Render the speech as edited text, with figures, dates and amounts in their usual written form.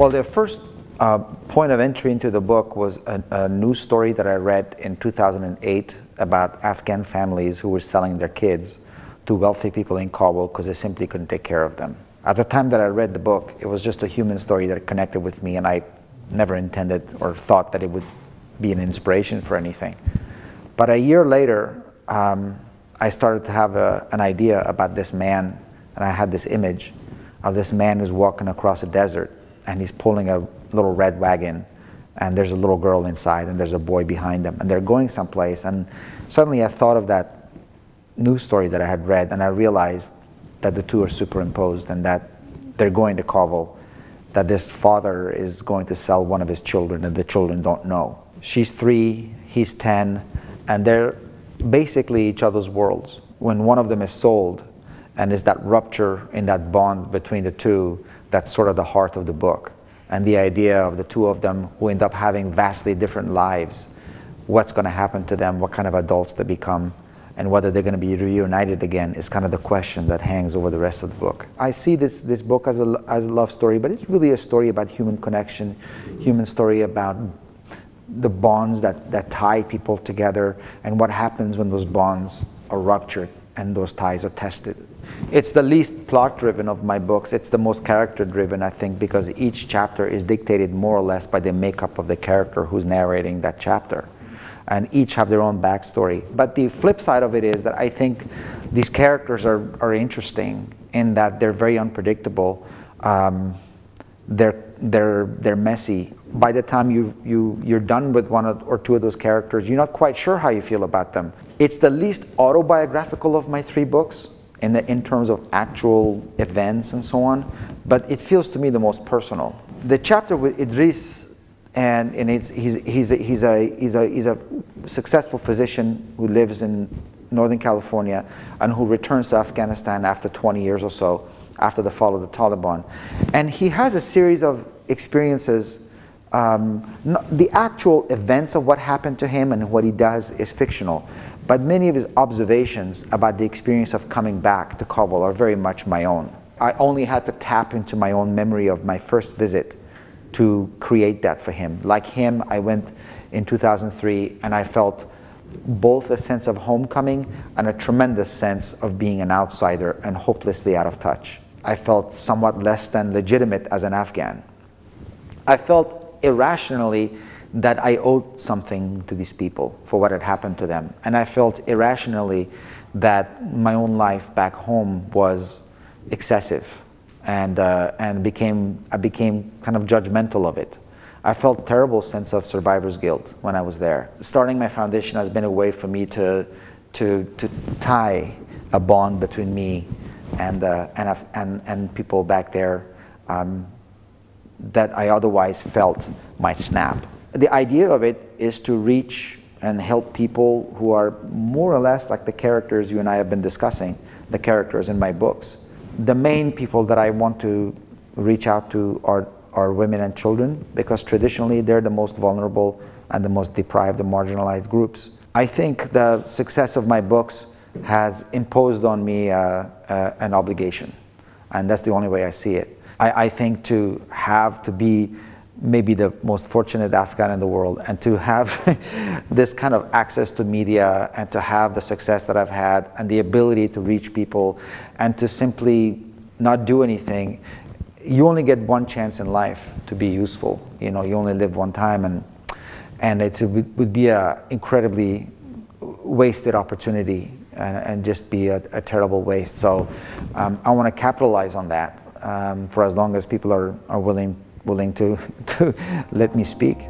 Well, the first point of entry into the book was a news story that I read in 2008 about Afghan families who were selling their kids to wealthy people in Kobo because they simply couldn't take care of them. At the time that I read the book, it was just a human story that connected with me, and I never intended or thought that it would be an inspiration for anything. But a year later, I started to have an idea about this man, and I had this image of this man who's walking across a desert, and he's pulling a little red wagon, and there's a little girl inside, and there's a boy behind him, and they're going someplace. And suddenly I thought of that news story that I had read, and I realized that the two are superimposed, and that they're going to Kobo, that this father is going to sell one of his children, and the children don't know. She's 3, he's 10, and they're basically each other's worlds. When one of them is sold, and is that rupture in that bond between the two, that's sort of the heart of the book. And the idea of the two of them who end up having vastly different lives, what's going to happen to them, what kind of adults they become, and whether they're going to be reunited again is kind of the question that hangs over the rest of the book. I see this book as a love story, but it's really a story about human connection, human story about the bonds that tie people together, and what happens when those bonds are ruptured and those ties are tested. It's the least plot-driven of my books. It's the most character-driven, I think, because each chapter is dictated more or less by the makeup of the character who's narrating that chapter. And each have their own backstory. But the flip side of it is that I think these characters are interesting in that they're very unpredictable. They're messy. By the time you're done with one or two of those characters, you're not quite sure how you feel about them. It's the least autobiographical of my 3 books in terms of actual events and so on, but it feels to me the most personal. The chapter with Idris, and he's a successful physician who lives in Northern California and who returns to Afghanistan after 20 years or so, after the fall of the Taliban. And he has a series of experiences. The actual events of what happened to him and what he does is fictional, but many of his observations about the experience of coming back to Kabul are very much my own. I only had to tap into my own memory of my first visit to create that for him. Like him, I went in 2003 and I felt both a sense of homecoming and a tremendous sense of being an outsider and hopelessly out of touch. I felt somewhat less than legitimate as an Afghan. I felt irrationally that I owed something to these people for what had happened to them. And I felt irrationally that my own life back home was excessive, and I became kind of judgmental of it. I felt a terrible sense of survivor's guilt when I was there. Starting my foundation has been a way for me to tie a bond between me and people back there that I otherwise felt might snap. The idea of it is to reach and help people who are more or less like the characters you and I have been discussing, the characters in my books. The main people that I want to reach out to are women and children, because traditionally they're the most vulnerable and the most deprived and marginalized groups. I think the success of my books has imposed on me an obligation, and that's the only way I see it. I think to be maybe the most fortunate Afghan in the world, and to have this kind of access to media, and to have the success that I've had, and the ability to reach people, and to simply not do anything. You only get one chance in life to be useful. You know, you only live one time, and it would be an incredibly wasted opportunity, and just be a terrible waste. So I want to capitalize on that for as long as people are willing to let me speak.